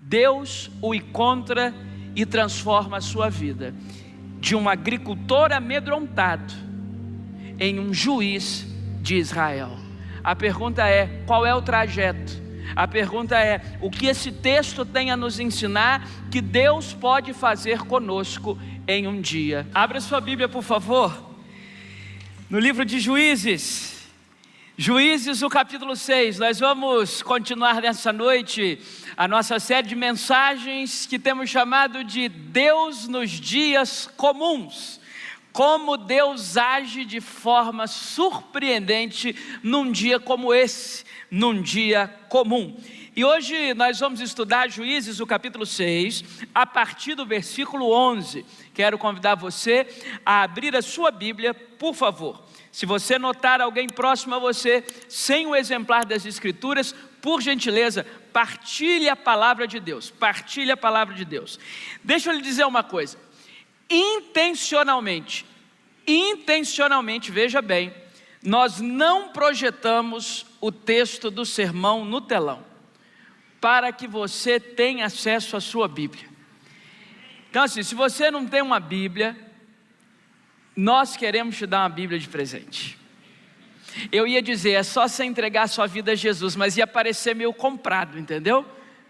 Deus o encontra e transforma a sua vida, de um agricultor amedrontado em um juiz de Israel. A pergunta é: qual é o trajeto? A pergunta é: o que esse texto tem a nos ensinar que Deus pode fazer conosco em um dia? Abra sua Bíblia, por favor, no livro de Juízes, o capítulo 6. Nós vamos continuar nessa noite a nossa série de mensagens que temos chamado de Deus nos dias comuns. Como Deus age de forma surpreendente num dia como esse, num dia comum. E hoje nós vamos estudar Juízes, o capítulo 6, a partir do versículo 11. Quero convidar você a abrir a sua Bíblia, por favor. Se você notar alguém próximo a você, sem o exemplar das Escrituras, por gentileza, partilhe a palavra de Deus. Partilhe a palavra de Deus. Deixa eu lhe dizer uma coisa. Intencionalmente, veja bem, nós não projetamos o texto do sermão no telão, para que você tenha acesso à sua Bíblia. Então assim, se você não tem uma Bíblia, nós queremos te dar uma Bíblia de presente. Eu ia dizer, é só você entregar a sua vida a Jesus, mas ia parecer meio comprado, entendeu?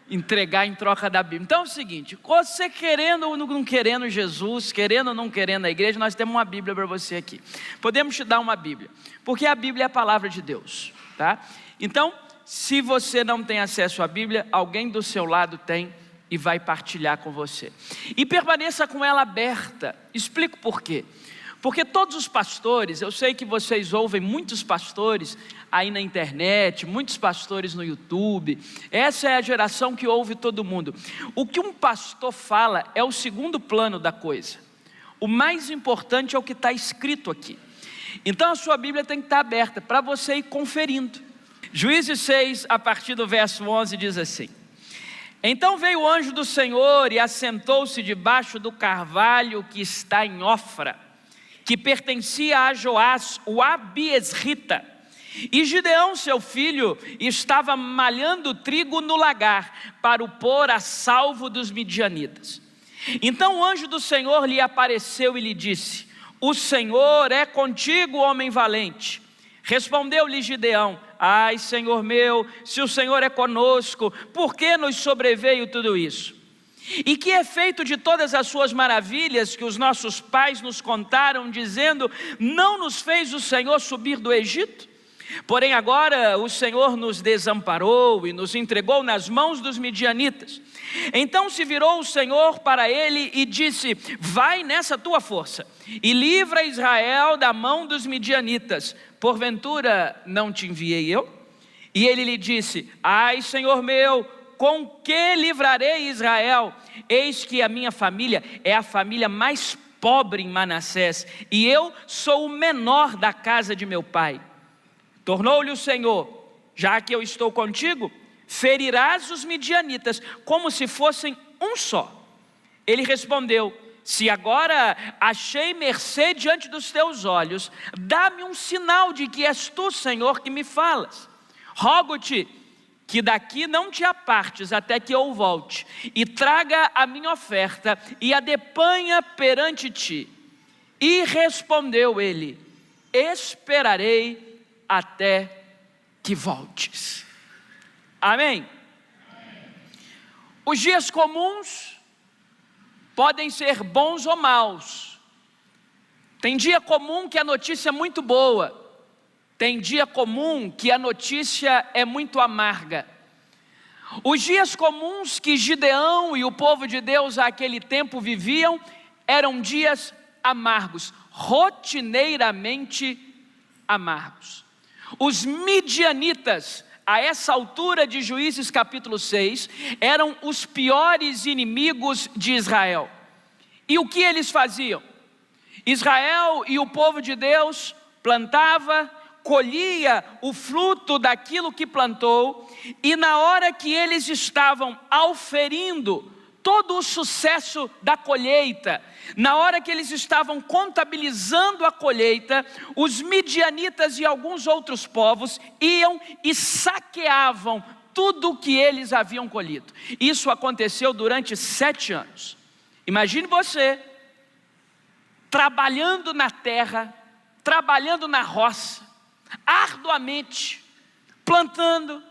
Entregar em troca da Bíblia. Então é o seguinte, você querendo ou não querendo Jesus, querendo ou não querendo a igreja, nós temos uma Bíblia para você aqui. Podemos te dar uma Bíblia, porque a Bíblia é a palavra de Deus, tá? Então, se você não tem acesso à Bíblia, alguém do seu lado tem e vai partilhar com você. E permaneça com ela aberta. Explico por quê. Porque todos os pastores, eu sei que vocês ouvem muitos pastores aí na internet, muitos pastores no YouTube, essa é a geração que ouve todo mundo. O que um pastor fala é o segundo plano da coisa. O mais importante é o que está escrito aqui. Então a sua Bíblia tem que estar aberta para você ir conferindo. Juízes 6, a partir do verso 11, diz assim: Então veio o anjo do Senhor e assentou-se debaixo do carvalho que está em Ofra, que pertencia a Joás, o Abiesrita. E Gideão, seu filho, estava malhando trigo no lagar, para o pôr a salvo dos midianitas. Então o anjo do Senhor lhe apareceu e lhe disse: O Senhor é contigo, homem valente. Respondeu-lhe Gideão: Ai, Senhor meu, se o Senhor é conosco, por que nos sobreveio tudo isso? E que é feito de todas as suas maravilhas que os nossos pais nos contaram, dizendo: Não nos fez o Senhor subir do Egito? Porém agora o Senhor nos desamparou e nos entregou nas mãos dos midianitas. Então se virou o Senhor para ele e disse: Vai nessa tua força e livra Israel da mão dos midianitas. Porventura não te enviei eu? E ele lhe disse: Ai, Senhor meu, com que livrarei Israel? Eis que a minha família é a família mais pobre em Manassés, e eu sou o menor da casa de meu pai. Tornou-lhe o Senhor: Já que eu estou contigo, ferirás os midianitas como se fossem um só. Ele respondeu: Se agora achei mercê diante dos teus olhos, dá-me um sinal de que és tu, Senhor, que me falas. Rogo-te que daqui não te apartes até que eu volte, e traga a minha oferta, e a deponha perante ti. E respondeu ele: Esperarei até que voltes. Amém? Os dias comuns podem ser bons ou maus. Tem dia comum que a notícia é muito boa. Tem dia comum que a notícia é muito amarga. Os dias comuns que Gideão e o povo de Deus àquele tempo viviam eram dias amargos, rotineiramente amargos. Os midianitas, a essa altura de Juízes capítulo 6, eram os piores inimigos de Israel. E o que eles faziam? Israel e o povo de Deus plantava, colhia o fruto daquilo que plantou, e na hora que eles estavam auferindo todo o sucesso da colheita, na hora que eles estavam contabilizando a colheita, os midianitas e alguns outros povos iam e saqueavam tudo o que eles haviam colhido. Isso aconteceu durante 7 anos. Imagine você trabalhando na terra, trabalhando na roça, arduamente, plantando,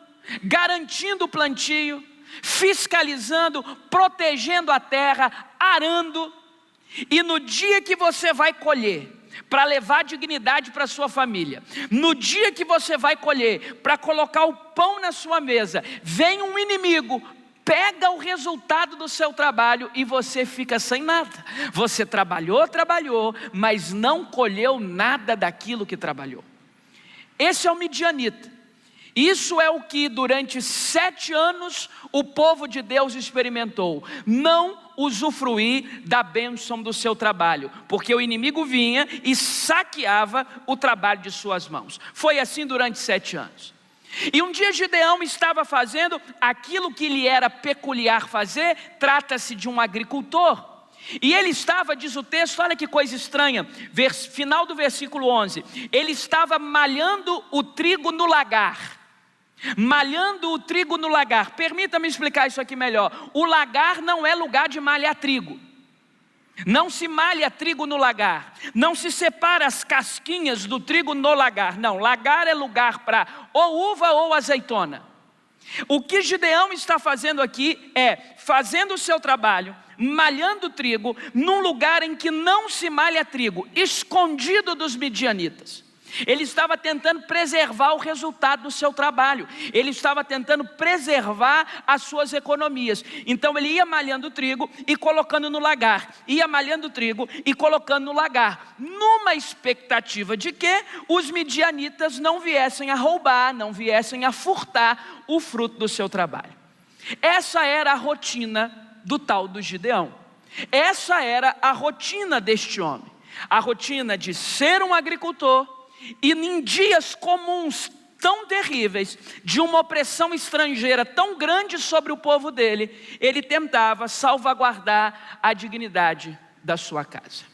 garantindo o plantio, fiscalizando, protegendo a terra, arando, e no dia que você vai colher, para levar dignidade para a sua família, no dia que você vai colher, para colocar o pão na sua mesa, vem um inimigo, pega o resultado do seu trabalho e você fica sem nada. Você trabalhou, mas não colheu nada daquilo que trabalhou. Esse é o midianita. Isso é o que durante 7 anos o povo de Deus experimentou. Não usufruir da bênção do seu trabalho, porque o inimigo vinha e saqueava o trabalho de suas mãos. Foi assim durante 7 anos. E um dia Gideão estava fazendo aquilo que lhe era peculiar fazer. Trata-se de um agricultor. E ele estava, diz o texto, olha que coisa estranha, final do versículo 11, ele estava malhando o trigo no lagar. Malhando o trigo no lagar. Permita-me explicar isso aqui melhor. O lagar não é lugar de malhar trigo. Não se malha trigo no lagar. Não se separa as casquinhas do trigo no lagar. Não, lagar é lugar para ou uva ou azeitona. O que Gideão está fazendo aqui é fazendo o seu trabalho, malhando trigo num lugar em que não se malha trigo, escondido dos midianitas. Ele estava tentando preservar o resultado do seu trabalho. Ele estava tentando preservar as suas economias. Então ele ia malhando trigo e colocando no lagar. Ia malhando trigo e colocando no lagar. Numa expectativa de que os midianitas não viessem a roubar, não viessem a furtar o fruto do seu trabalho. Essa era a rotina do tal do Gideão. Essa era a rotina deste homem. A rotina de ser um agricultor. E em dias comuns tão terríveis, de uma opressão estrangeira tão grande sobre o povo dele, ele tentava salvaguardar a dignidade da sua casa.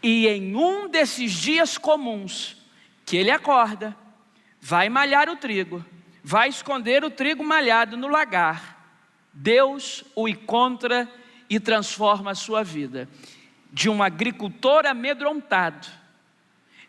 E em um desses dias comuns, que ele acorda, vai malhar o trigo, vai esconder o trigo malhado no lagar, Deus o encontra e transforma a sua vida, de um agricultor amedrontado,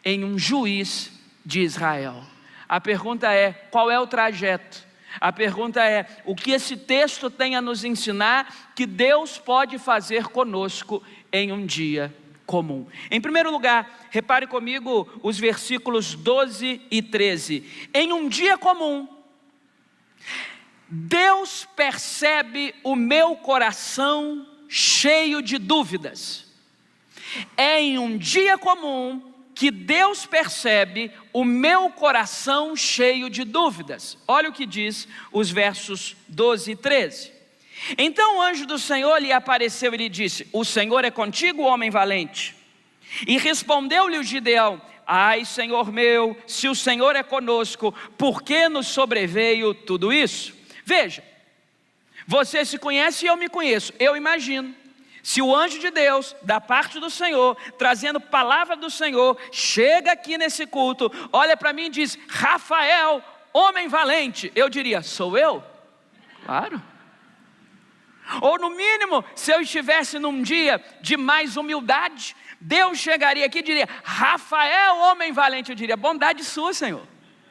em um juiz de Israel. A pergunta é, qual é o trajeto? A pergunta é, o que esse texto tem a nos ensinar que Deus pode fazer conosco em um dia comum? Em primeiro lugar, repare comigo os versículos 12 e 13. Em um dia comum, Deus percebe o meu coração cheio de dúvidas. É em um dia comum que Deus percebe o meu coração cheio de dúvidas. Olha o que diz os versos 12 e 13. Então o anjo do Senhor lhe apareceu e lhe disse: o Senhor é contigo, homem valente. E respondeu-lhe o Gideão: ai, Senhor meu, se o Senhor é conosco, por que nos sobreveio tudo isso? Veja, você se conhece e eu me conheço. Eu imagino, se o anjo de Deus, da parte do Senhor, trazendo palavra do Senhor, chega aqui nesse culto, olha para mim e diz: Rafael, homem valente, eu diria: sou eu? Claro. Ou no mínimo, se eu estivesse num dia de mais humildade, Deus chegaria aqui e diria: Rafael, homem valente, eu diria: bondade sua, Senhor.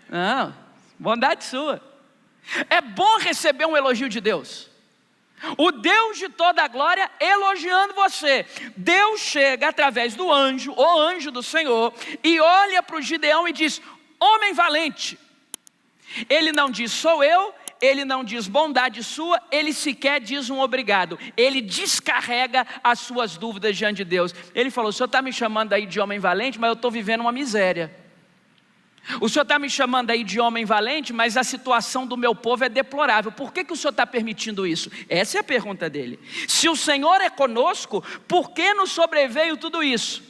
Não, bondade sua. É bom receber um elogio de Deus. O Deus de toda a glória elogiando você. Deus chega através do anjo, o anjo do Senhor, e olha para o Gideão e diz: homem valente. Ele não diz sou eu, ele não diz bondade sua, ele sequer diz um obrigado. Ele descarrega as suas dúvidas diante de Deus. Ele falou: o senhor está me chamando aí de homem valente, mas eu estou vivendo uma miséria. O senhor está me chamando aí de homem valente, mas a situação do meu povo é deplorável. Por que o senhor está permitindo isso? Essa é a pergunta dele. Se o Senhor é conosco, por que nos sobreveio tudo isso?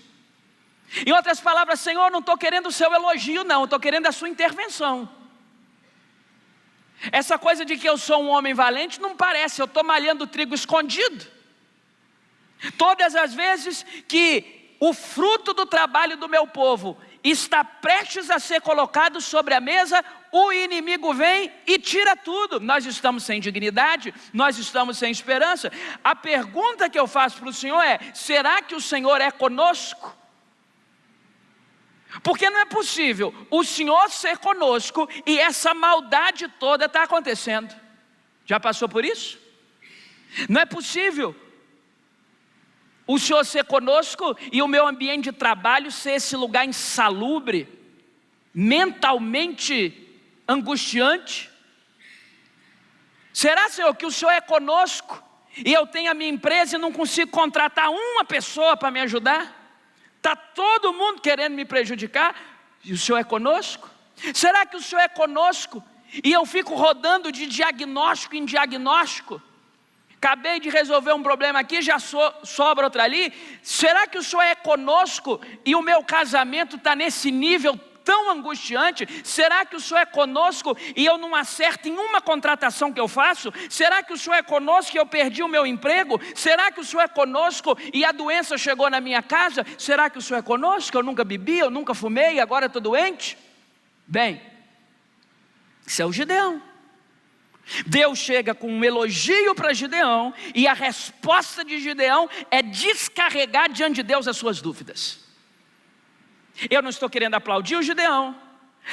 Em outras palavras, Senhor, não estou querendo o seu elogio não, estou querendo a sua intervenção. Essa coisa de que eu sou um homem valente não parece, eu estou malhando trigo escondido. Todas as vezes que o fruto do trabalho do meu povo está prestes a ser colocado sobre a mesa, o inimigo vem e tira tudo. Nós estamos sem dignidade, nós estamos sem esperança. A pergunta que eu faço para o Senhor é: será que o Senhor é conosco? Porque não é possível o Senhor ser conosco e essa maldade toda está acontecendo. Já passou por isso? Não é possível o Senhor ser conosco e o meu ambiente de trabalho ser esse lugar insalubre, mentalmente angustiante. Será, Senhor, que o Senhor é conosco e eu tenho a minha empresa e não consigo contratar uma pessoa para me ajudar? Está todo mundo querendo me prejudicar e o Senhor é conosco? Será que o Senhor é conosco e eu fico rodando de diagnóstico em diagnóstico? Acabei de resolver um problema aqui, já sobra outro ali. Será que o Senhor é conosco e o meu casamento está nesse nível tão angustiante? Será que o Senhor é conosco e eu não acerto em uma contratação que eu faço? Será que o Senhor é conosco e eu perdi o meu emprego? Será que o Senhor é conosco e a doença chegou na minha casa? Será que o Senhor é conosco? Eu nunca bebi, eu nunca fumei, agora estou doente? Bem, isso é o Gideão. Deus chega com um elogio para Gideão e a resposta de Gideão é descarregar diante de Deus as suas dúvidas. Eu não estou querendo aplaudir o Gideão,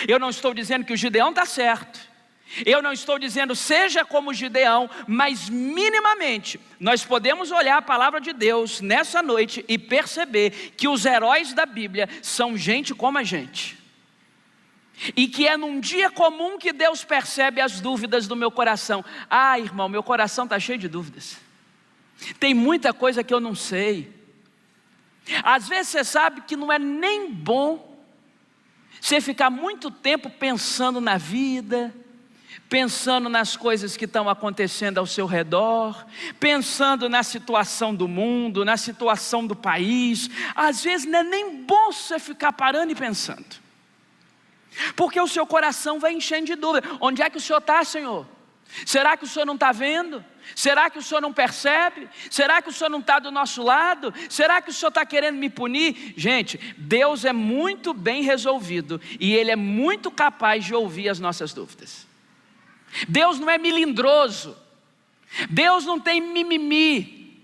eu não estou dizendo que o Gideão está certo, eu não estou dizendo seja como Gideão, mas minimamente nós podemos olhar a palavra de Deus nessa noite e perceber que os heróis da Bíblia são gente como a gente. E que é num dia comum que Deus percebe as dúvidas do meu coração. Ah, irmão, meu coração está cheio de dúvidas. Tem muita coisa que eu não sei. Às vezes você sabe que não é nem bom você ficar muito tempo pensando na vida, pensando nas coisas que estão acontecendo ao seu redor, pensando na situação do mundo, na situação do país. Às vezes não é nem bom você ficar parando e pensando, porque o seu coração vai enchendo de dúvida. Onde é que o Senhor está, Senhor? Será que o Senhor não está vendo? Será que o Senhor não percebe? Será que o Senhor não está do nosso lado? Será que o Senhor está querendo me punir? Gente, Deus é muito bem resolvido e Ele é muito capaz de ouvir as nossas dúvidas. Deus não é melindroso, Deus não tem mimimi,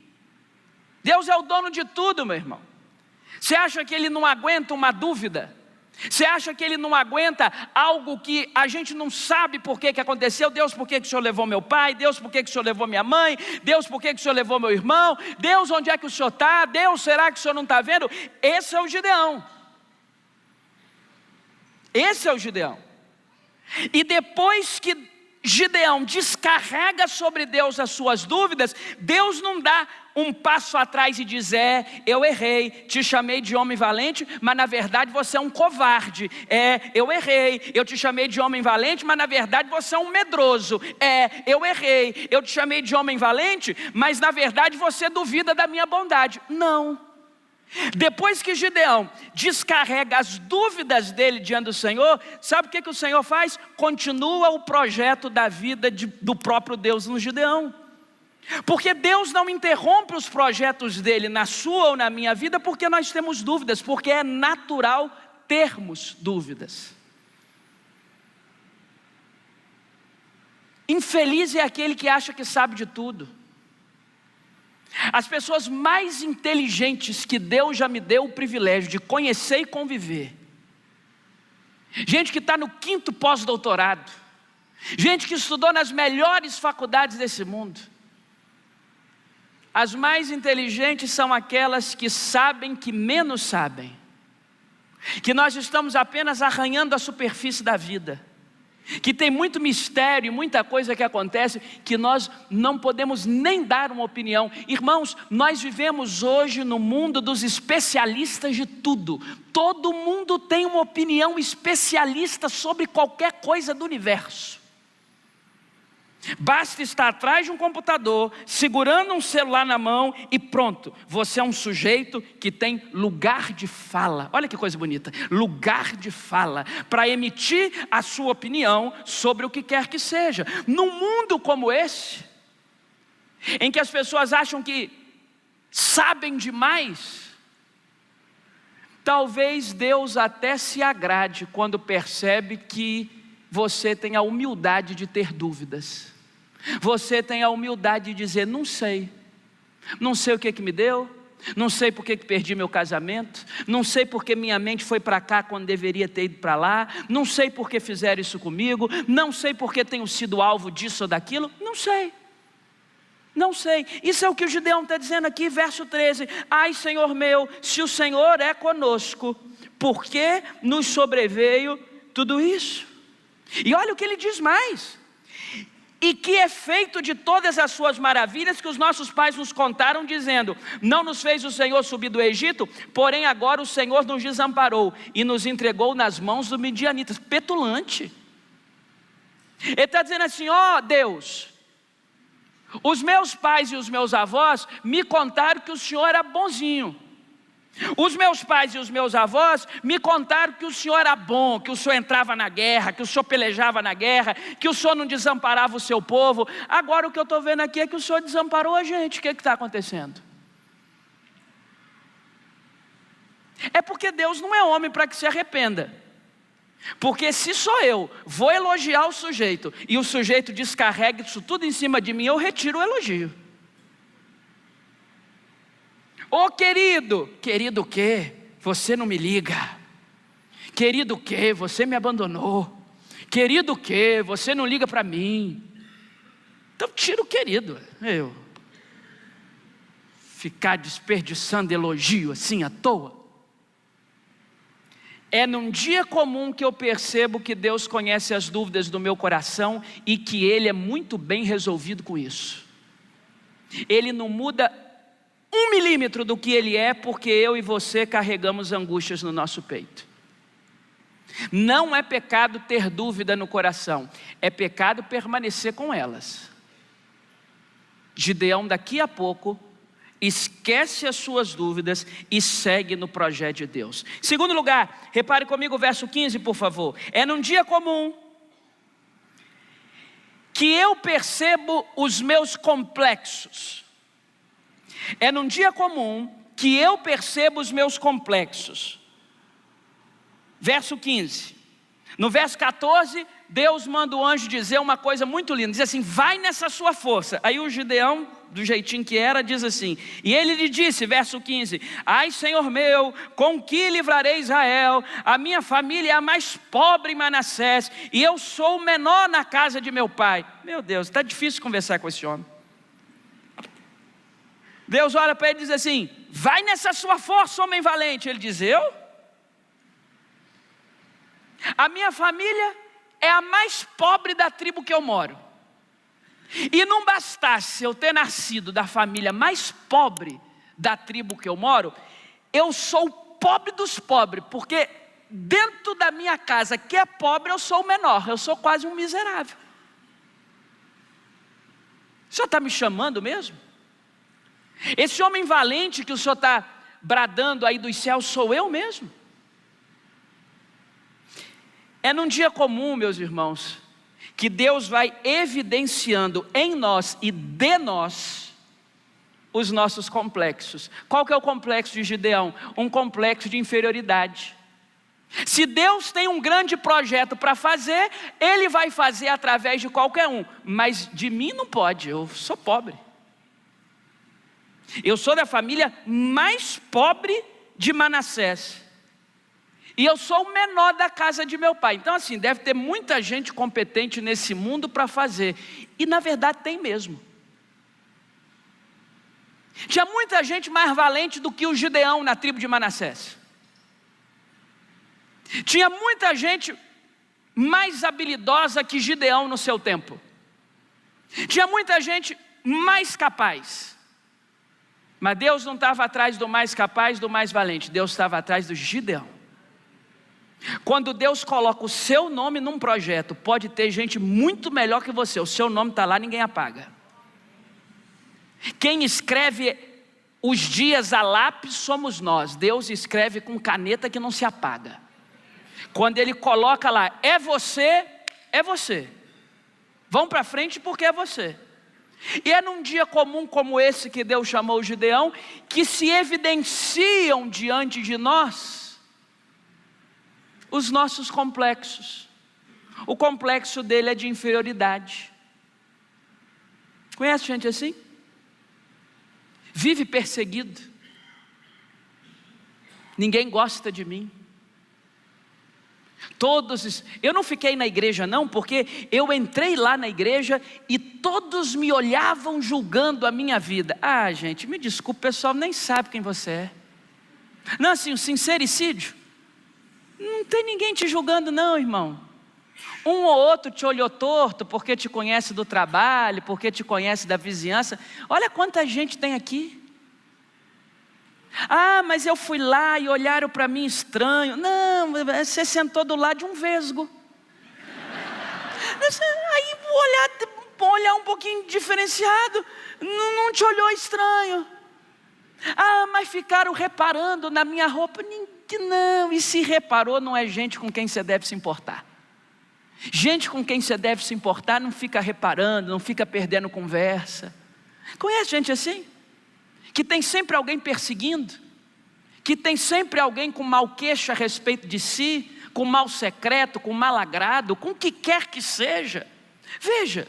Deus é o dono de tudo, meu irmão. Você acha que Ele não aguenta uma dúvida? Você acha que Ele não aguenta algo que a gente não sabe por que aconteceu? Deus, por que o Senhor levou meu pai? Deus, por que o Senhor levou minha mãe? Deus, por que o Senhor levou meu irmão? Deus, onde é que o Senhor está? Deus, será que o Senhor não está vendo? Esse é o Gideão. Esse é o Gideão. E depois que Gideão descarrega sobre Deus as suas dúvidas, Deus não dá um passo atrás e diz: eu errei, te chamei de homem valente, mas na verdade você é um covarde. Eu errei, eu te chamei de homem valente, mas na verdade você é um medroso. Eu errei, eu te chamei de homem valente, mas na verdade você duvida da minha bondade. Não. Depois que Gideão descarrega as dúvidas dele diante do Senhor, sabe o que o Senhor faz? Continua o projeto da vida do próprio Deus no Gideão. Porque Deus não interrompe os projetos dele na sua ou na minha vida porque nós temos dúvidas, porque é natural termos dúvidas. Infeliz é aquele que acha que sabe de tudo. As pessoas mais inteligentes que Deus já me deu o privilégio de conhecer e conviver, gente que está no 5º pós-doutorado, gente que estudou nas melhores faculdades desse mundo, as mais inteligentes são aquelas que sabem que menos sabem, que nós estamos apenas arranhando a superfície da vida, que tem muito mistério, muita coisa que acontece que nós não podemos nem dar uma opinião. Irmãos, nós vivemos hoje no mundo dos especialistas de tudo. Todo mundo tem uma opinião especialista sobre qualquer coisa do universo. Basta estar atrás de um computador, segurando um celular na mão e pronto, você é um sujeito que tem lugar de fala. Olha que coisa bonita, lugar de fala, para emitir a sua opinião sobre o que quer que seja. Num mundo como esse, em que as pessoas acham que sabem demais, talvez Deus até se agrade quando percebe que você tem a humildade de ter dúvidas. Você tem a humildade de dizer, não sei o que me deu, não sei por que perdi meu casamento, não sei porque minha mente foi para cá quando deveria ter ido para lá, não sei por que fizeram isso comigo, não sei porque tenho sido alvo disso ou daquilo, não sei. Isso é o que o Gideão está dizendo aqui, verso 13, ai Senhor meu, se o Senhor é conosco, por que nos sobreveio tudo isso? E olha o que ele diz mais, e que é feito de todas as suas maravilhas que os nossos pais nos contaram, dizendo, não nos fez o Senhor subir do Egito, porém agora o Senhor nos desamparou e nos entregou nas mãos dos midianitas. Petulante. Ele está dizendo assim, ó Deus, os meus pais e os meus avós me contaram que o Senhor era bonzinho. Os meus pais e os meus avós me contaram que o Senhor era bom, que o Senhor entrava na guerra, que o Senhor pelejava na guerra, que o Senhor não desamparava o seu povo. Agora o que eu estou vendo aqui é que o Senhor desamparou a gente. O que está acontecendo? É porque Deus não é homem para que se arrependa. Porque se sou eu, vou elogiar o sujeito, e o sujeito descarrega isso tudo em cima de mim, eu retiro o elogio. Ô querido o quê? Você não me liga. Querido o quê? Você me abandonou. Querido o quê? Você não liga para mim. Então tira o querido. Eu ficar desperdiçando elogio assim à toa. É num dia comum que eu percebo que Deus conhece as dúvidas do meu coração e que Ele é muito bem resolvido com isso. Ele não muda 1 milímetro do que Ele é, porque eu e você carregamos angústias no nosso peito. Não é pecado ter dúvida no coração, é pecado permanecer com elas. Gideão daqui a pouco esquece as suas dúvidas e segue no projeto de Deus. Em segundo lugar, repare comigo o verso 15 por favor. É num dia comum que eu percebo os meus complexos. É num dia comum que eu percebo os meus complexos. Verso 15. No verso 14, Deus manda o anjo dizer uma coisa muito linda. Diz assim, vai nessa sua força. Aí o Gideão, do jeitinho que era, diz assim. E ele lhe disse, verso 15. Ai Senhor meu, com que livrarei Israel? A minha família é a mais pobre em Manassés, e eu sou o menor na casa de meu pai. Meu Deus, está difícil conversar com esse homem. Deus olha para ele e diz assim, vai nessa sua força, homem valente. Ele diz, eu? A minha família é a mais pobre da tribo que eu moro. E não bastasse eu ter nascido da família mais pobre da tribo que eu moro, eu sou o pobre dos pobres, porque dentro da minha casa que é pobre eu sou o menor, eu sou quase um miserável. O senhor está me chamando mesmo? Esse homem valente que o senhor está bradando aí dos céus sou eu mesmo? É num dia comum, meus irmãos, que Deus vai evidenciando em nós e de nós os nossos complexos. Qual que é o complexo de Gideão? Um complexo de inferioridade. Se Deus tem um grande projeto para fazer, Ele vai fazer através de qualquer um, mas de mim não pode, eu sou pobre. Eu sou da família mais pobre de Manassés. E eu sou o menor da casa de meu pai. Então assim, deve ter muita gente competente nesse mundo para fazer. E na verdade tem mesmo. Tinha muita gente mais valente do que o Gideão na tribo de Manassés. Tinha muita gente mais habilidosa que Gideão no seu tempo. Tinha muita gente mais capaz. Mas Deus não estava atrás do mais capaz, do mais valente. Deus estava atrás do Gideão. Quando Deus coloca o seu nome num projeto, pode ter gente muito melhor que você. O seu nome está lá, ninguém apaga. Quem escreve os dias a lápis somos nós. Deus escreve com caneta que não se apaga. Quando Ele coloca lá, é você, é você. Vão para frente porque é você. E é num dia comum como esse que Deus chamou o Gideão, que se evidenciam diante de nós os nossos complexos. O complexo dele é de inferioridade. Conhece gente assim? Vive perseguido. Ninguém gosta de mim. Eu não fiquei na igreja não, porque eu entrei lá na igreja e todos me olhavam julgando a minha vida. Ah, gente, me desculpe, o pessoal nem sabe quem você é. Não, assim, o sincericídio, não tem ninguém te julgando não, irmão. Um ou outro te olhou torto porque te conhece do trabalho, porque te conhece da vizinhança. Olha quanta gente tem aqui. Ah, mas eu fui lá e olharam para mim estranho. Não, você sentou do lado de um vesgo. Aí olhar um pouquinho diferenciado, não te olhou estranho. Ah, mas ficaram reparando na minha roupa. Não, e se reparou, não é gente com quem você deve se importar. Gente com quem você deve se importar não fica reparando, não fica perdendo conversa. Conhece gente assim? Que tem sempre alguém perseguindo, que tem sempre alguém com mau queixo a respeito de si, com mal secreto, com mal agrado, com o que quer que seja. Veja,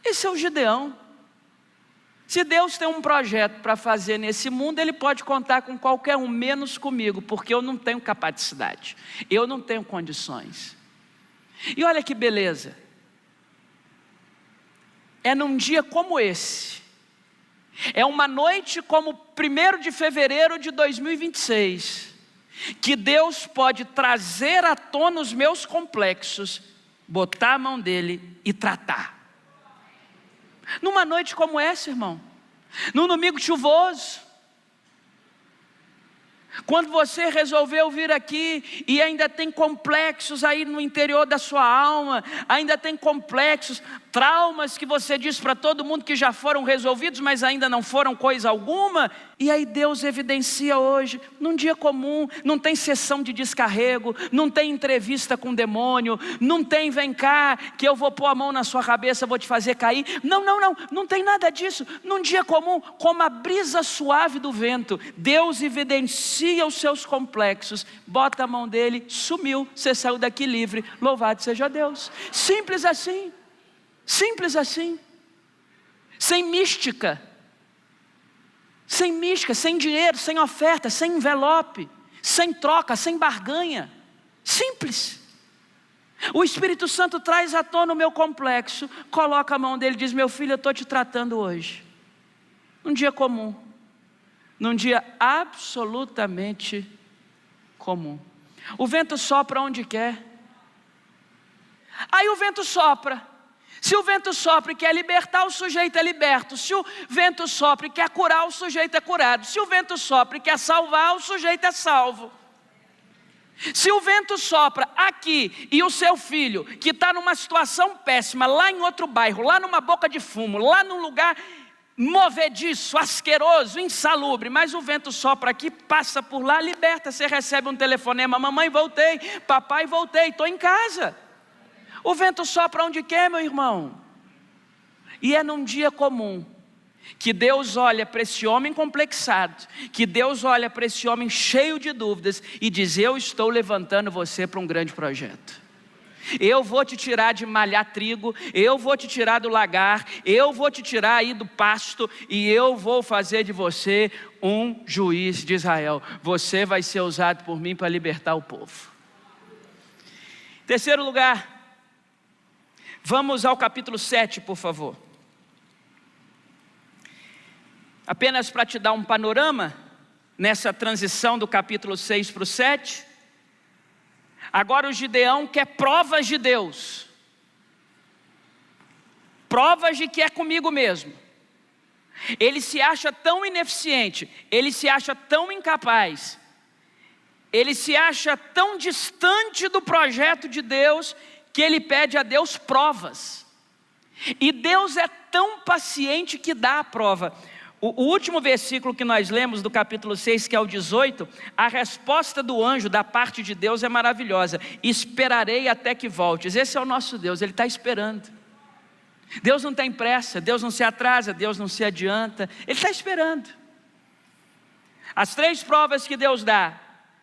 esse é o Gideão. Se Deus tem um projeto para fazer nesse mundo, Ele pode contar com qualquer um, menos comigo, porque eu não tenho capacidade, eu não tenho condições. E olha que beleza, é num dia como esse, é uma noite como 1º de fevereiro de 2026, que Deus pode trazer à tona os meus complexos, botar a mão dele e tratar. Numa noite como essa, irmão, num domingo chuvoso, quando você resolveu vir aqui e ainda tem complexos aí no interior da sua alma, ainda tem complexos, traumas que você diz para todo mundo que já foram resolvidos, mas ainda não foram coisa alguma, e aí Deus evidencia hoje, num dia comum, não tem sessão de descarrego, não tem entrevista com o demônio, não tem vem cá, que eu vou pôr a mão na sua cabeça, vou te fazer cair, não tem nada disso. Num dia comum, como a brisa suave do vento, Deus evidencia os seus complexos, bota a mão dele, sumiu, você saiu daqui livre, louvado seja Deus. Simples assim, sem mística, sem dinheiro, sem oferta, sem envelope, sem troca, sem barganha, simples. O Espírito Santo traz à tona o meu complexo, coloca a mão dele e diz: meu filho, eu estou te tratando hoje, num dia comum, num dia absolutamente comum. O vento sopra onde quer. Aí o vento sopra. Se o vento sopra e quer libertar, o sujeito é liberto. Se o vento sopra e quer curar, o sujeito é curado. Se o vento sopra e quer salvar, o sujeito é salvo. Se o vento sopra aqui e o seu filho, que está numa situação péssima, lá em outro bairro, lá numa boca de fumo, lá num lugar movediço, asqueroso, insalubre, mas o vento sopra aqui, passa por lá, liberta. Você recebe um telefonema: mamãe, voltei, papai, voltei, estou em casa. O vento sopra onde quer, meu irmão. E é num dia comum que Deus olha para esse homem complexado, que Deus olha para esse homem cheio de dúvidas e diz: eu estou levantando você para um grande projeto. Eu vou te tirar de malhar trigo, eu vou te tirar do lagar, eu vou te tirar aí do pasto e eu vou fazer de você um juiz de Israel. Você vai ser usado por mim para libertar o povo. Terceiro lugar, vamos ao capítulo 7, por favor. Apenas para te dar um panorama, nessa transição do capítulo 6 para o 7, agora o Gideão quer provas de Deus, provas de que é comigo mesmo. Ele se acha tão ineficiente, ele se acha tão incapaz, ele se acha tão distante do projeto de Deus, que ele pede a Deus provas. E Deus é tão paciente que dá a prova. O último versículo que nós lemos do capítulo 6, que é o 18, a resposta do anjo da parte de Deus é maravilhosa: esperarei até que voltes. Esse é o nosso Deus, Ele está esperando. Deus não tem pressa, Deus não se atrasa, Deus não se adianta, Ele está esperando. As 3 provas que Deus dá: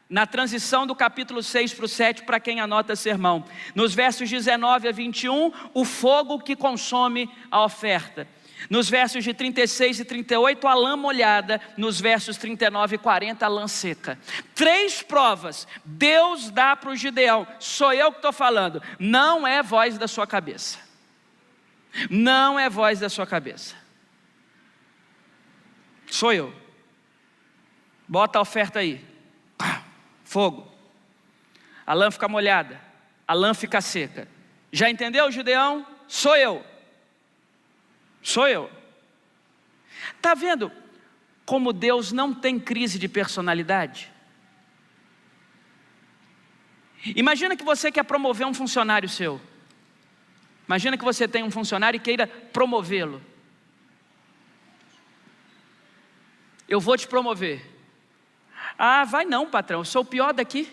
na transição do capítulo 6 para o 7, para quem anota sermão. Nos versos 19 a 21, o fogo que consome a oferta. Nos versos de 36 e 38, a lã molhada. Nos versos 39 e 40, a lã seca. 3 provas Deus dá para o Gideão. Sou eu que estou falando, não é voz da sua cabeça. Não é voz da sua cabeça. Sou eu. Bota a oferta aí. Fogo. A lã fica molhada, a lã fica seca. Já entendeu, Gideão? Sou eu. Sou eu. Está vendo como Deus não tem crise de personalidade? Imagina que você quer promover um funcionário seu. Imagina que você tem um funcionário e queira promovê-lo. Eu vou te promover. Ah, vai não, patrão, eu sou o pior daqui.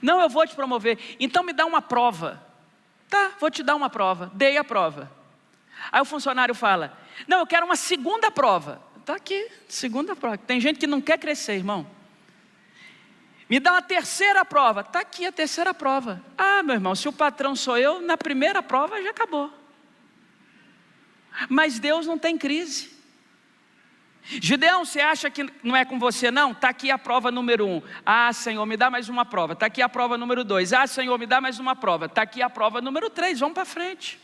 Não, eu vou te promover. Então me dá uma prova. Tá, vou te dar uma prova. Dei a prova. Aí o funcionário fala, não, eu quero uma segunda prova. Está aqui, segunda prova. Tem gente que não quer crescer, irmão. Me dá uma terceira prova. Está aqui a terceira prova. Ah, meu irmão, se o patrão sou eu, na primeira prova já acabou. Mas Deus não tem crise. Gideão, você acha que não é com você não? Está aqui a prova número 1. Ah, Senhor, me dá mais uma prova. Está aqui a prova número 2. Ah, Senhor, me dá mais uma prova. Está aqui a prova número 3. Vamos para frente.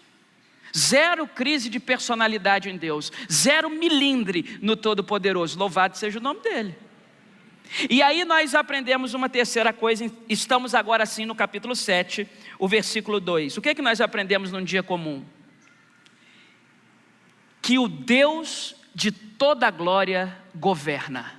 Zero crise de personalidade em Deus. Zero milindre no Todo-Poderoso. Louvado seja o nome dEle. E aí nós aprendemos uma terceira coisa. Estamos agora sim no capítulo 7, o versículo 2. O que é que nós aprendemos num dia comum? Que o Deus de toda a glória governa.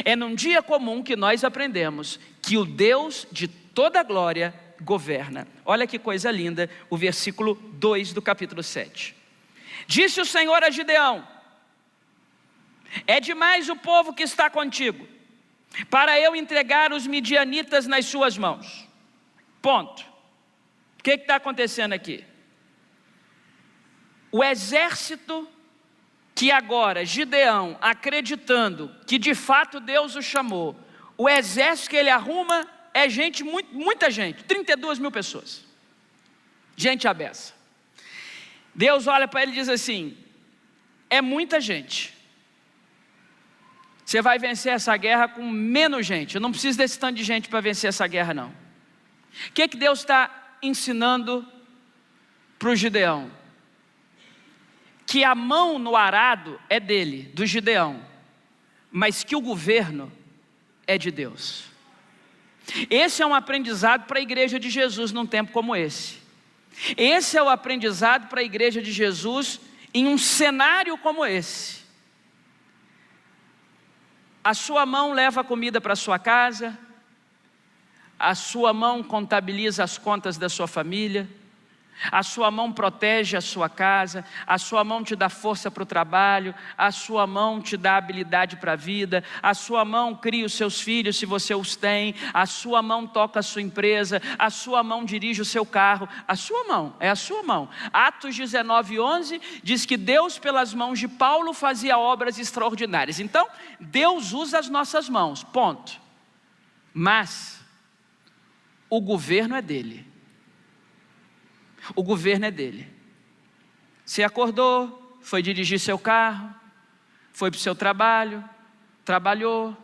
É num dia comum que nós aprendemos que o Deus de toda a glória governa. Olha que coisa linda, o versículo 2 do capítulo 7. Disse o Senhor a Gideão: é demais o povo que está contigo, para eu entregar os midianitas nas suas mãos. Ponto. O que está acontecendo aqui? O exército que agora Gideão, acreditando que de fato Deus o chamou, o exército que ele arruma é gente, muita gente, 32 mil pessoas, gente à beça. Deus olha para ele e diz assim: é muita gente, você vai vencer essa guerra com menos gente, eu não preciso desse tanto de gente para vencer essa guerra não. O que Deus está ensinando para o Gideão? Que a mão no arado é dele, do Gideão, mas que o governo é de Deus. Esse é um aprendizado para a igreja de Jesus num tempo como esse. Esse é o aprendizado para a igreja de Jesus em um cenário como esse. A sua mão leva a comida para a sua casa, a sua mão contabiliza as contas da sua família, a sua mão protege a sua casa, a sua mão te dá força para o trabalho, a sua mão te dá habilidade para a vida, a sua mão cria os seus filhos se você os tem, a sua mão toca a sua empresa, a sua mão dirige o seu carro, a sua mão, é a sua mão. Atos 19:11 diz que Deus pelas mãos de Paulo fazia obras extraordinárias. Então Deus usa as nossas mãos, ponto. Mas o governo é dele. O governo é dele. Você acordou, foi dirigir seu carro, foi para o seu trabalho, trabalhou.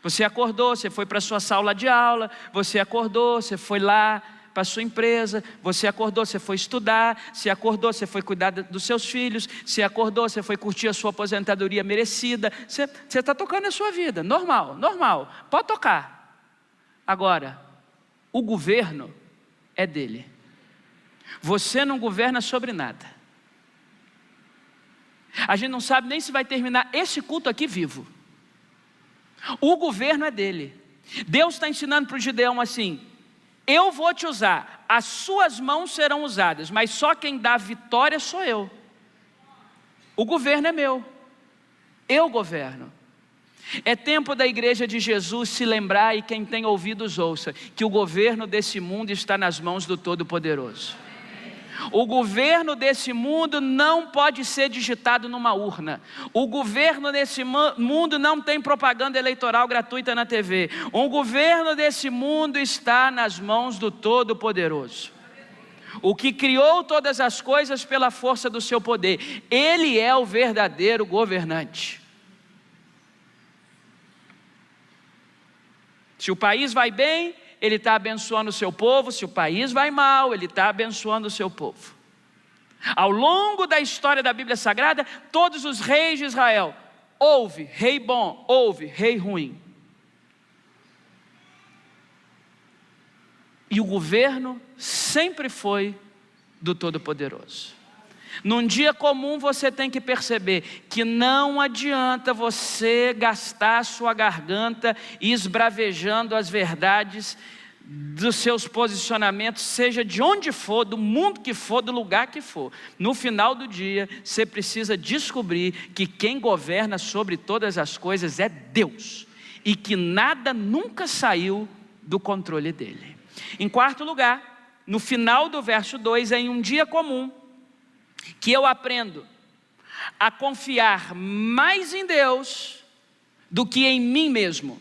Você acordou, você foi para a sua sala de aula. Você acordou, você foi lá para a sua empresa. Você acordou, você foi estudar. Você acordou, você foi cuidar dos seus filhos. Você acordou, você foi curtir a sua aposentadoria merecida. Você está tocando a sua vida, normal, pode tocar. Agora, o governo é dele. Você não governa sobre nada. A gente não sabe nem se vai terminar esse culto aqui vivo. O governo é dele. Deus está ensinando para o Gideão assim: eu vou te usar, as suas mãos serão usadas, mas só quem dá vitória sou eu. O governo é meu, eu governo. É tempo da igreja de Jesus se lembrar, e quem tem ouvidos ouça, que o governo desse mundo está nas mãos do Todo-Poderoso. O governo desse mundo não pode ser digitado numa urna. O governo desse mundo não tem propaganda eleitoral gratuita na TV. O governo desse mundo está nas mãos do Todo-Poderoso, o que criou todas as coisas pela força do seu poder. Ele é o verdadeiro governante. Se o país vai bem, Ele está abençoando o seu povo. Se o país vai mal, Ele está abençoando o seu povo. Ao longo da história da Bíblia Sagrada, todos os reis de Israel, houve rei bom, houve rei ruim. E o governo sempre foi do Todo-Poderoso. Num dia comum você tem que perceber que não adianta você gastar a sua garganta esbravejando as verdades dos seus posicionamentos, seja de onde for, do mundo que for, do lugar que for. No final do dia, você precisa descobrir que quem governa sobre todas as coisas é Deus, e que nada nunca saiu do controle dele. Em quarto lugar, no final do verso 2, é em um dia comum que eu aprendo a confiar mais em Deus do que em mim mesmo.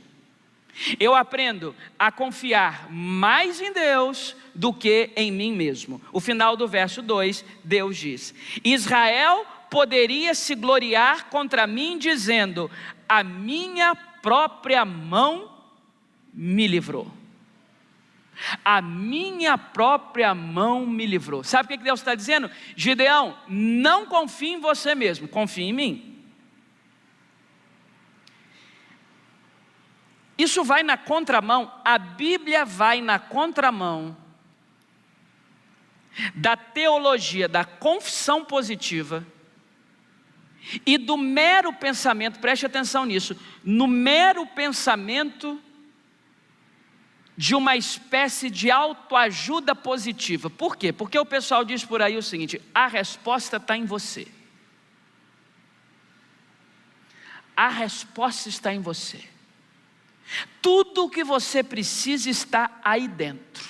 Eu aprendo a confiar mais em Deus do que em mim mesmo. O final do verso 2, Deus diz: Israel poderia se gloriar contra mim, dizendo: a minha própria mão me livrou. A minha própria mão me livrou. Sabe o que Deus está dizendo? Gideão, não confie em você mesmo, confie em mim. Isso vai na contramão, a Bíblia vai na contramão da teologia da confissão positiva e do mero pensamento, preste atenção nisso, no mero pensamento de uma espécie de autoajuda positiva. Por quê? Porque o pessoal diz por aí o seguinte: a resposta está em você. A resposta está em você. Tudo o que você precisa está aí dentro.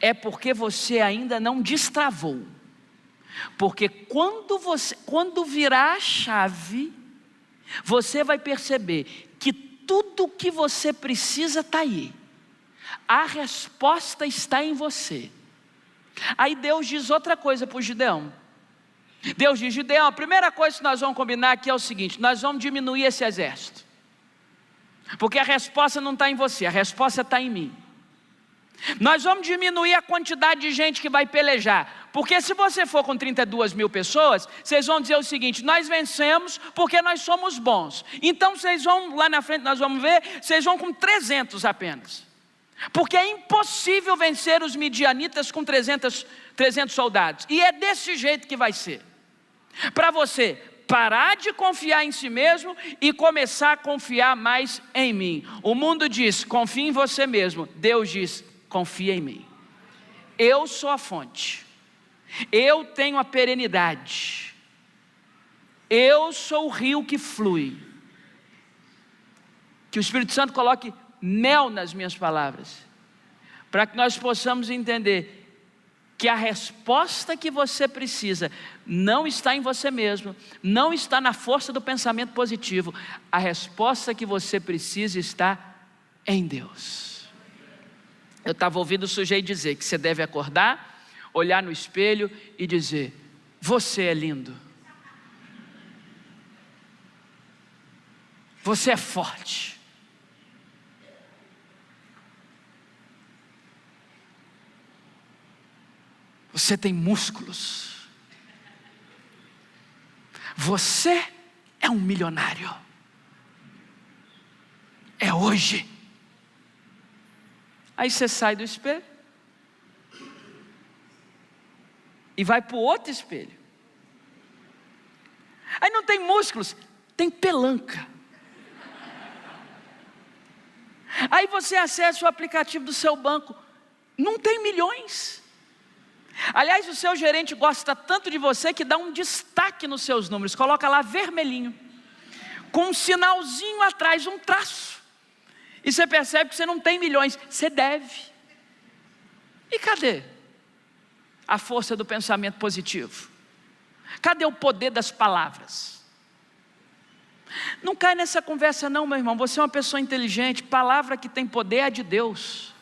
É porque você ainda não destravou. Porque quando virar a chave, você vai perceber que tudo o que você precisa está aí. A resposta está em você. Aí Deus diz outra coisa para o Gideão. Deus diz: Gideão, a primeira coisa que nós vamos combinar aqui é o seguinte: nós vamos diminuir esse exército. Porque a resposta não está em você, a resposta está em mim. Nós vamos diminuir a quantidade de gente que vai pelejar. Porque se você for com 32 mil pessoas, vocês vão dizer o seguinte: nós vencemos porque nós somos bons. Então vocês vão, lá na frente nós vamos ver, vocês vão com 300 apenas. Porque é impossível vencer os midianitas com 300 soldados. E é desse jeito que vai ser. Para você parar de confiar em si mesmo e começar a confiar mais em mim. O mundo diz: confia em você mesmo. Deus diz: confia em mim. Eu sou a fonte. Eu tenho a perenidade. Eu sou o rio que flui. Que o Espírito Santo coloque mel nas minhas palavras, para que nós possamos entender que a resposta que você precisa não está em você mesmo, não está na força do pensamento positivo. A resposta que você precisa está em Deus. Eu estava ouvindo o sujeito dizer que você deve acordar, olhar no espelho e dizer: você é lindo, você é forte, você tem músculos, você é um milionário. É hoje. Aí você sai do espelho e vai para o outro espelho. Aí não tem músculos, tem pelanca. Aí você acessa o aplicativo do seu banco, não tem milhões. Aliás, o seu gerente gosta tanto de você que dá um destaque nos seus números, coloca lá vermelhinho, com um sinalzinho atrás, um traço. E você percebe que você não tem milhões, você deve. E cadê? a força do pensamento positivo? Cadê o poder das palavras? Não cai nessa conversa não, meu irmão. Você é uma pessoa inteligente. Palavra que tem poder é a de Deus.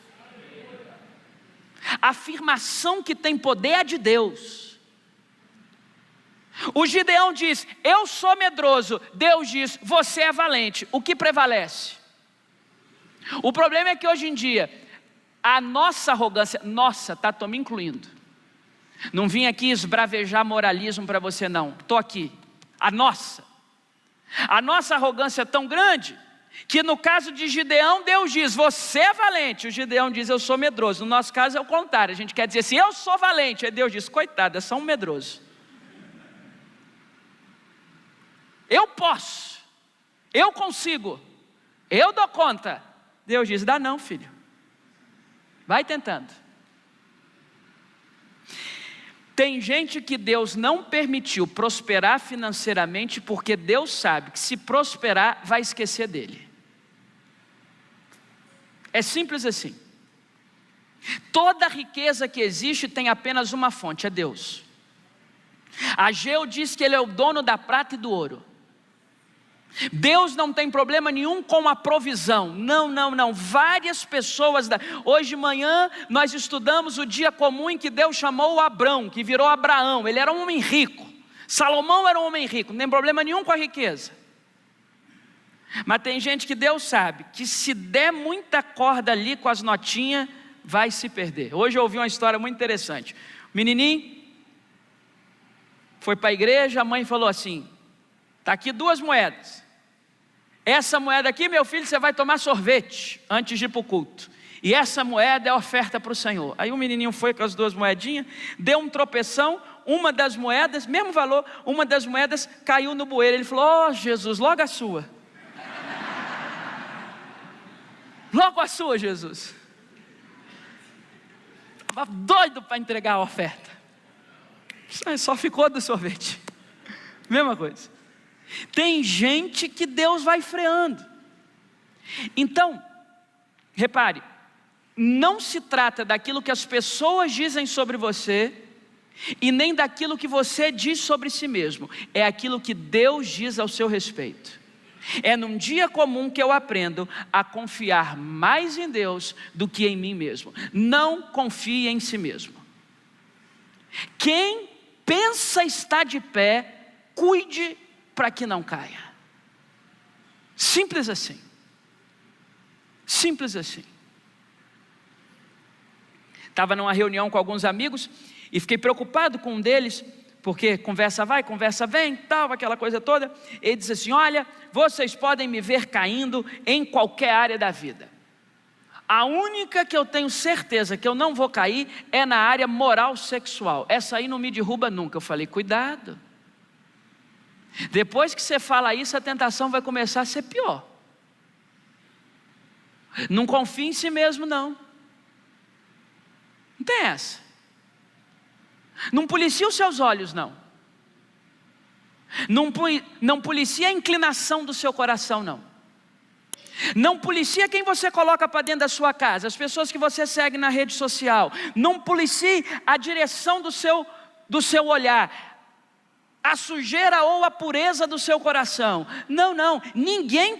A afirmação que tem poder é a de Deus. O Gideão diz: eu sou medroso. Deus diz: você é valente. O que prevalece? O problema é que hoje em dia a nossa arrogância, estou me incluindo. Não vim aqui esbravejar moralismo para você não. Estou aqui. A nossa arrogância é tão grande que no caso de Gideão, Deus diz: você é valente. O Gideão diz: eu sou medroso. No nosso caso é o contrário. A gente quer dizer assim: eu sou valente. Aí Deus diz: coitado, é só um medroso. Eu posso, eu consigo, eu dou conta. Deus diz: dá não, filho. Vai tentando. Tem gente que Deus não permitiu prosperar financeiramente porque Deus sabe que se prosperar vai esquecer dele. É simples assim. Toda riqueza que existe tem apenas uma fonte, é Deus. Ageu diz que ele é o dono da prata e do ouro. Deus não tem problema nenhum com a provisão. Não. Várias pessoas, hoje de manhã nós estudamos o dia comum em que Deus chamou o Abrão, que virou Abraão. Ele era um homem rico. Salomão era um homem rico, não tem problema nenhum com a riqueza. Mas tem gente que Deus sabe que se der muita corda ali com as notinhas, vai se perder. Hoje eu ouvi uma história muito interessante. O menininho foi para a igreja, a mãe falou assim: está aqui 2 moedas. Essa moeda aqui, meu filho, você vai tomar sorvete antes de ir para o culto. E essa moeda é oferta para o Senhor. Aí o menininho foi com as 2 moedinhas, deu um tropeção, uma das moedas, mesmo valor, uma das moedas caiu no bueiro. Ele falou: oh Jesus, logo a sua. Logo a sua, Jesus. Estava doido para entregar a oferta. Só ficou do sorvete. Mesma coisa. Tem gente que Deus vai freando. Então, repare, não se trata daquilo que as pessoas dizem sobre você e nem daquilo que você diz sobre si mesmo. É aquilo que Deus diz ao seu respeito. É num dia comum que eu aprendo a confiar mais em Deus do que em mim mesmo. Não confie em si mesmo. Quem pensa estar de pé, cuide para que não caia. Simples assim. Simples assim. Estava numa reunião com alguns amigos e fiquei preocupado com um deles, porque conversa vai, conversa vem, tal, aquela coisa toda. Ele disse assim: olha, vocês podem me ver caindo em qualquer área da vida. A única que eu tenho certeza que eu não vou cair é na área moral sexual. Essa aí não me derruba nunca. Eu falei: cuidado. Depois que você fala isso, a tentação vai começar a ser pior. Não confie em si mesmo não. Não tem essa. Não policia os seus olhos não. Não policia a inclinação do seu coração não. Não policia quem você coloca para dentro da sua casa, as pessoas que você segue na rede social. Não policie a direção do seu olhar, a sujeira ou a pureza do seu coração. Não, ninguém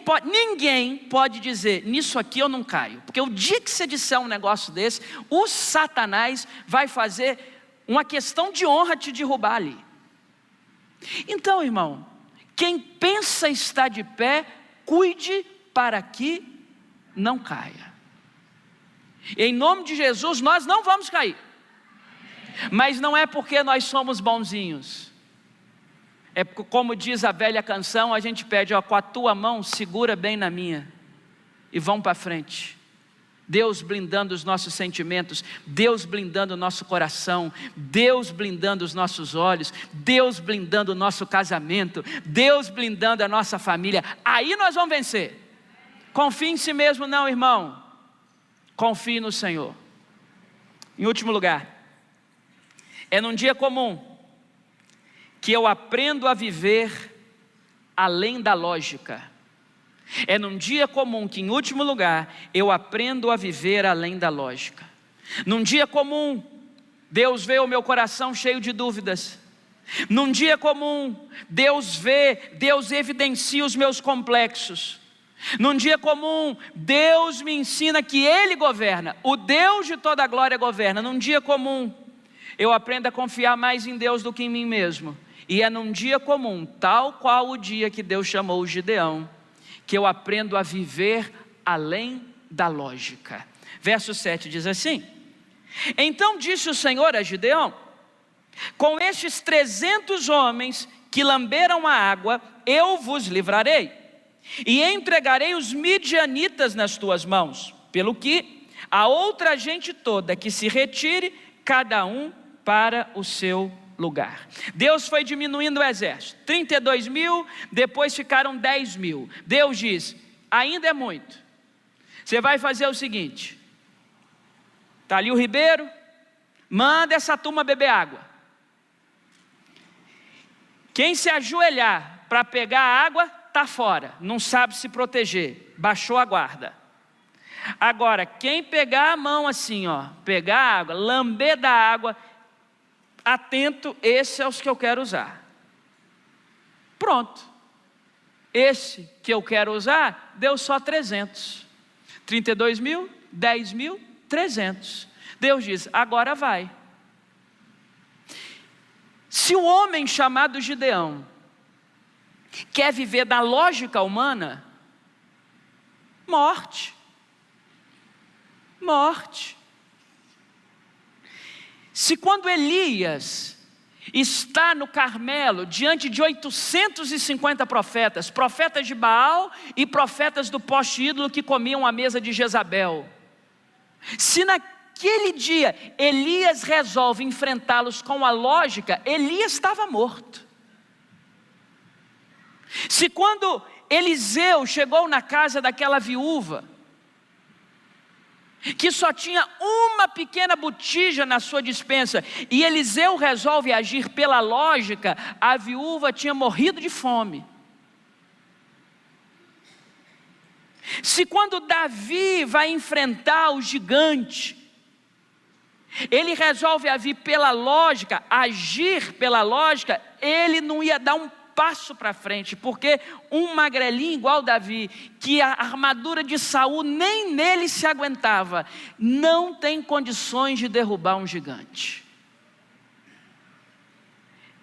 pode dizer: nisso aqui eu não caio. Porque o dia que você disser um negócio desse, o Satanás vai fazer uma questão de honra te derrubar ali. Então, irmão, quem pensa estar de pé, cuide para que não caia. Em nome de Jesus, nós não vamos cair. Mas não é porque nós somos bonzinhos. É como diz a velha canção, a gente pede: ó, com a tua mão segura bem na minha e vão para frente. Deus blindando os nossos sentimentos, Deus blindando o nosso coração, Deus blindando os nossos olhos, Deus blindando o nosso casamento, Deus blindando a nossa família. Aí nós vamos vencer. Confie em si mesmo não, irmão. Confie no Senhor. Em último lugar, é num dia comum que eu aprendo a viver além da lógica. É num dia comum que, em último lugar, eu aprendo a viver além da lógica. Num dia comum, Deus vê o meu coração cheio de dúvidas. Num dia comum, Deus evidencia os meus complexos. Num dia comum, Deus me ensina que Ele governa, o Deus de toda a glória governa. Num dia comum, eu aprendo a confiar mais em Deus do que em mim mesmo. E é num dia comum, tal qual o dia que Deus chamou o Gideão, que eu aprendo a viver além da lógica. Verso 7 diz assim: então disse o Senhor a Gideão: com estes 300 homens que lamberam a água, eu vos livrarei, e entregarei os midianitas nas tuas mãos, pelo que a outra gente toda que se retire, cada um para o seu lugar. Deus foi diminuindo o exército, 32 mil, depois ficaram 10 mil. Deus diz: ainda é muito, você vai fazer o seguinte, está ali o ribeiro, manda essa turma beber água. Quem se ajoelhar para pegar a água, está fora, não sabe se proteger, baixou a guarda. Agora, quem pegar a mão assim, pegar a água, lamber da água, atento, esse é os que eu quero usar. Pronto, esse que eu quero usar, deu só 300, 32 mil, 10 mil, 300. Deus diz: agora vai. Se o homem chamado Gideão quer viver da lógica humana, morte. Se quando Elias está no Carmelo, diante de 850 profetas, profetas de Baal e profetas do poste ídolo que comiam à mesa de Jezabel, se naquele dia Elias resolve enfrentá-los com a lógica, Elias estava morto. Se quando Eliseu chegou na casa daquela viúva, que só tinha uma pequena botija na sua despensa, e Eliseu resolve agir pela lógica, a viúva tinha morrido de fome. Se quando Davi vai enfrentar o gigante, ele resolve agir pela lógica, ele não ia dar um passo para frente, porque um magrelinho igual Davi, que a armadura de Saul nem nele se aguentava, não tem condições de derrubar um gigante.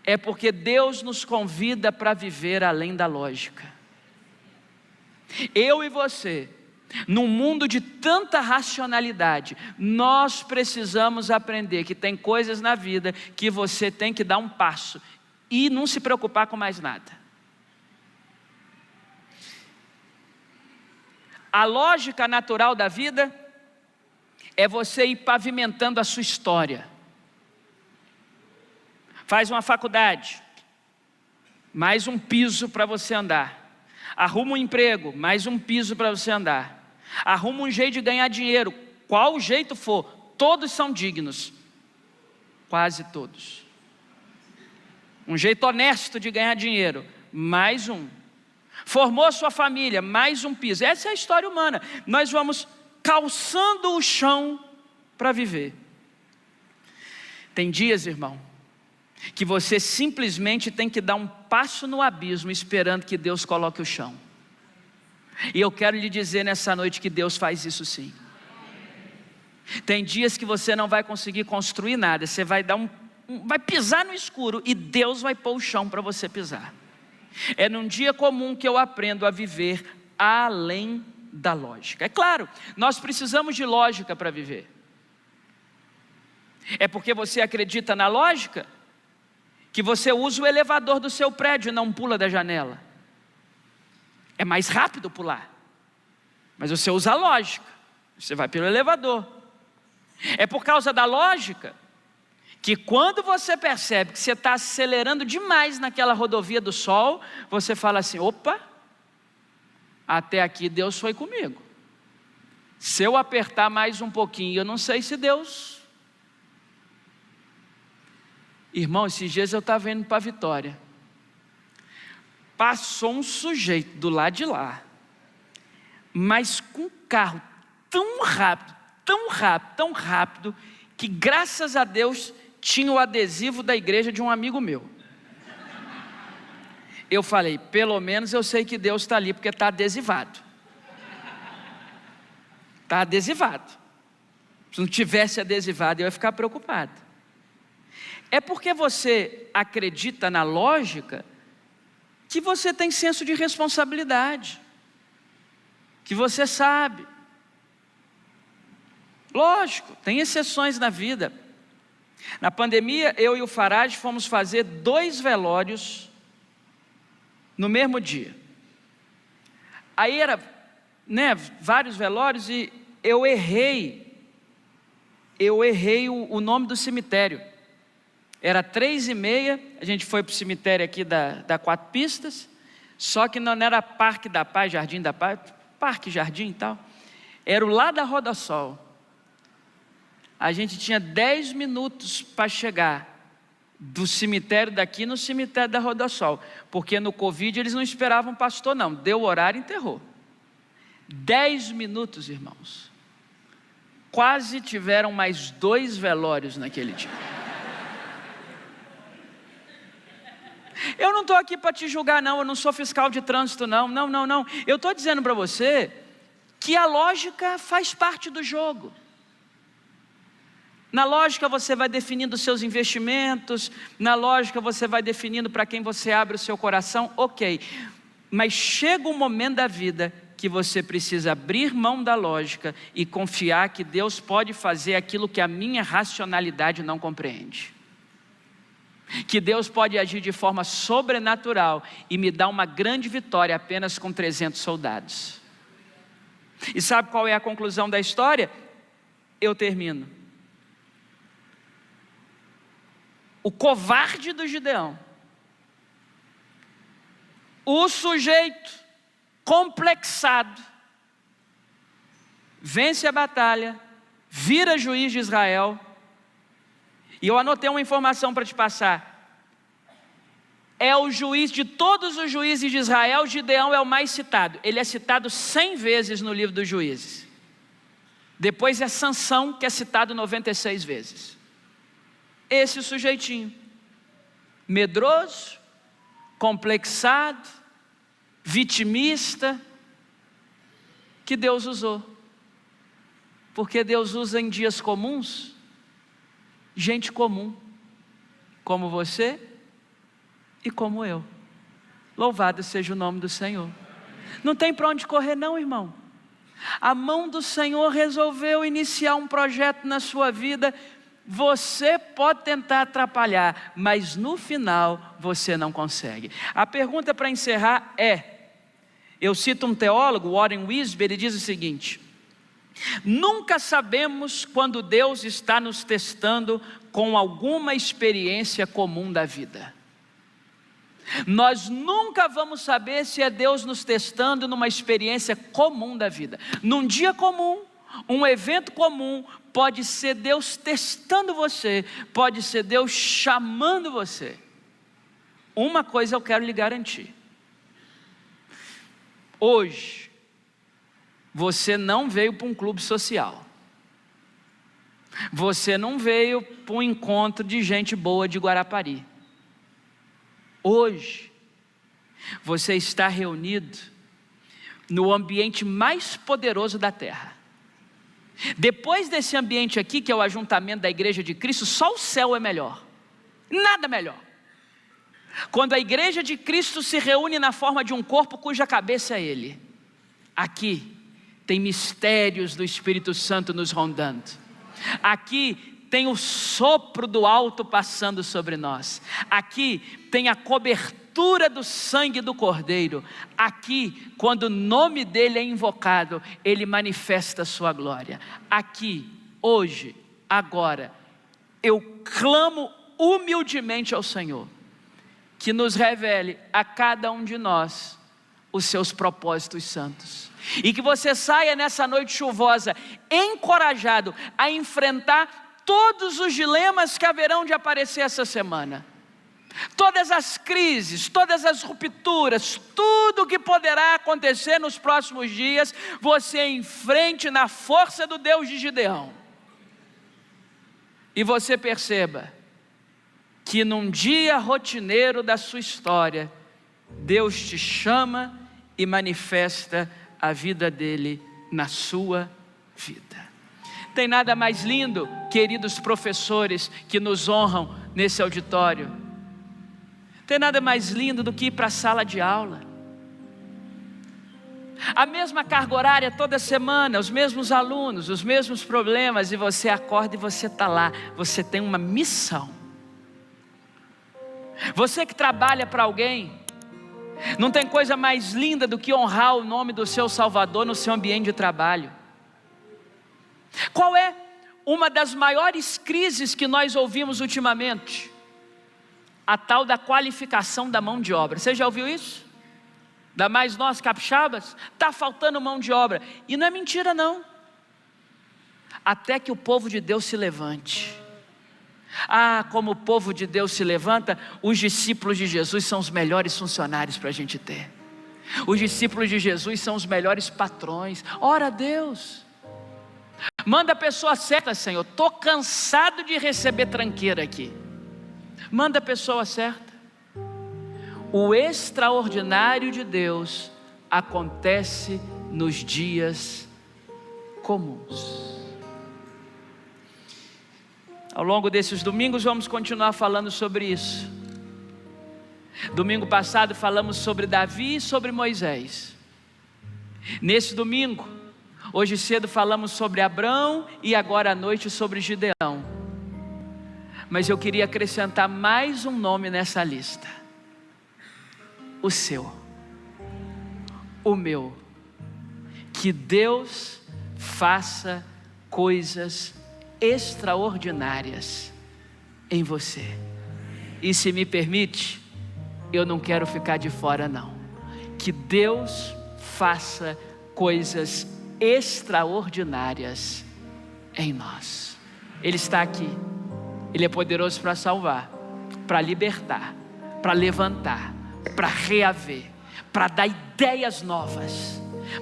É porque Deus nos convida para viver além da lógica. Eu e você, num mundo de tanta racionalidade, nós precisamos aprender que tem coisas na vida que você tem que dar um passo e não se preocupar com mais nada. A lógica natural da vida é você ir pavimentando a sua história. Faz uma faculdade, mais um piso para você andar. Arruma um emprego, mais um piso para você andar. Arruma um jeito de ganhar dinheiro, qual jeito for, todos são dignos. Quase todos. Um jeito honesto de ganhar dinheiro, mais um. Formou sua família, mais um piso. Essa é a história humana. Nós vamos calçando o chão para viver. Tem dias, irmão, que você simplesmente tem que dar um passo no abismo, esperando que Deus coloque o chão. E eu quero lhe dizer nessa noite que Deus faz isso sim. Tem dias que você não vai conseguir construir nada, você vai vai pisar no escuro e Deus vai pôr o chão para você pisar. É num dia comum que eu aprendo a viver além da lógica. É claro, nós precisamos de lógica para viver. É porque você acredita na lógica que você usa o elevador do seu prédio e não pula da janela. É mais rápido pular, mas você usa a lógica, você vai pelo elevador. É por causa da lógica que quando você percebe que você está acelerando demais naquela rodovia do sol, você fala assim: opa, até aqui Deus foi comigo. Se eu apertar mais um pouquinho, eu não sei se Deus... Irmão, esses dias eu estava indo para Vitória, passou um sujeito do lado de lá, mas com um carro tão rápido, que graças a Deus tinha o adesivo da igreja de um amigo meu. Eu falei, pelo menos eu sei que Deus está ali, porque está adesivado. Está adesivado. Se não tivesse adesivado, eu ia ficar preocupado. É porque você acredita na lógica que você tem senso de responsabilidade, que você sabe. Lógico, tem exceções na vida. Na pandemia, eu e o Farage fomos fazer 2 velórios no mesmo dia. Aí era, vários velórios e eu errei o nome do cemitério. Era 3h30, a gente foi para o cemitério aqui da 4 Pistas, só que não era Parque da Paz, Jardim da Paz, Parque Jardim e tal, era o lá da Rodossol. A gente tinha 10 minutos para chegar do cemitério daqui no cemitério da Rodossol, porque no Covid eles não esperavam pastor não, deu o horário e enterrou. 10 minutos, irmãos. Quase tiveram mais 2 velórios naquele dia. Eu não estou aqui para te julgar não, eu não sou fiscal de trânsito não. Eu estou dizendo para você que a lógica faz parte do jogo. Na lógica você vai definindo os seus investimentos, na lógica você vai definindo para quem você abre o seu coração, ok. Mas chega um momento da vida que você precisa abrir mão da lógica e confiar que Deus pode fazer aquilo que a minha racionalidade não compreende. Que Deus pode agir de forma sobrenatural e me dar uma grande vitória apenas com 300 soldados. E sabe qual é a conclusão da história? Eu termino. O covarde do Gideão, o sujeito complexado, vence a batalha, vira juiz de Israel. E eu anotei uma informação para te passar. É o juiz de todos os juízes de Israel, Gideão é o mais citado. Ele é citado 100 vezes no livro dos juízes. Depois é Sansão, que é citado 96 vezes. Esse sujeitinho, medroso, complexado, vitimista, que Deus usou. Porque Deus usa em dias comuns, gente comum, como você e como eu. Louvado seja o nome do Senhor. Não tem para onde correr não, irmão. A mão do Senhor resolveu iniciar um projeto na sua vida. Você pode tentar atrapalhar, mas no final você não consegue. A pergunta para encerrar eu cito um teólogo, Warren Wiersbe, ele diz o seguinte: nunca sabemos quando Deus está nos testando com alguma experiência comum da vida. Nós nunca vamos saber se é Deus nos testando numa experiência comum da vida. Num dia comum, um evento comum, pode ser Deus testando você, pode ser Deus chamando você. Uma coisa eu quero lhe garantir: hoje, você não veio para um clube social, você não veio para um encontro de gente boa de Guarapari. Hoje, você está reunido no ambiente mais poderoso da terra. Depois desse ambiente aqui, que é o ajuntamento da igreja de Cristo, só o céu é melhor, nada melhor. Quando a igreja de Cristo se reúne na forma de um corpo cuja cabeça é Ele. Aqui tem mistérios do Espírito Santo nos rondando. Aqui tem o sopro do alto passando sobre nós. Aqui tem a cobertura do sangue do Cordeiro. Aqui, quando o nome dele é invocado, ele manifesta a sua glória. Aqui, hoje, agora, eu clamo humildemente ao Senhor, que nos revele a cada um de nós os seus propósitos santos. E que você saia nessa noite chuvosa, encorajado a enfrentar todos os dilemas que haverão de aparecer essa semana. Todas as crises, todas as rupturas, tudo que poderá acontecer nos próximos dias, você enfrente na força do Deus de Gideão. E você perceba que num dia rotineiro da sua história, Deus te chama e manifesta a vida dele na sua vida. Tem nada mais lindo, queridos professores que nos honram nesse auditório, tem nada mais lindo do que ir para a sala de aula. A mesma carga horária toda semana, os mesmos alunos, os mesmos problemas, e você acorda e você está lá. Você tem uma missão. Você que trabalha para alguém, não tem coisa mais linda do que honrar o nome do seu Salvador no seu ambiente de trabalho. Qual é uma das maiores crises que nós ouvimos ultimamente? A tal da qualificação da mão de obra. Você já ouviu isso? Ainda mais nós capixabas, está faltando mão de obra. E não é mentira não. Até que o povo de Deus se levante. Ah, como o povo de Deus se levanta, os discípulos de Jesus são os melhores funcionários para a gente ter. Os discípulos de Jesus são os melhores patrões. Ora a Deus, manda a pessoa certa, Senhor. Estou cansado de receber tranqueira aqui. Manda a pessoa certa. O extraordinário de Deus acontece nos dias comuns. Ao longo desses domingos vamos continuar falando sobre isso. Domingo passado falamos sobre Davi e sobre Moisés. Nesse domingo, hoje cedo falamos sobre Abrão e agora à noite sobre Gideão. Mas eu queria acrescentar mais um nome nessa lista. O seu, o meu. Que Deus faça coisas extraordinárias em você. E se me permite, eu não quero ficar de fora não. Que Deus faça coisas extraordinárias em nós. Ele está aqui. Ele é poderoso para salvar, para libertar, para levantar, para reaver, para dar ideias novas,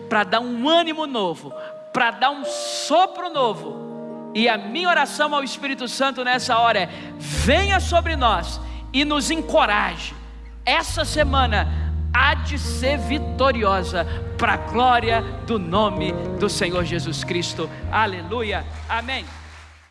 para dar um ânimo novo, para dar um sopro novo. E a minha oração ao Espírito Santo nessa hora é: venha sobre nós e nos encoraje. Essa semana há de ser vitoriosa para a glória do nome do Senhor Jesus Cristo. Aleluia, amém.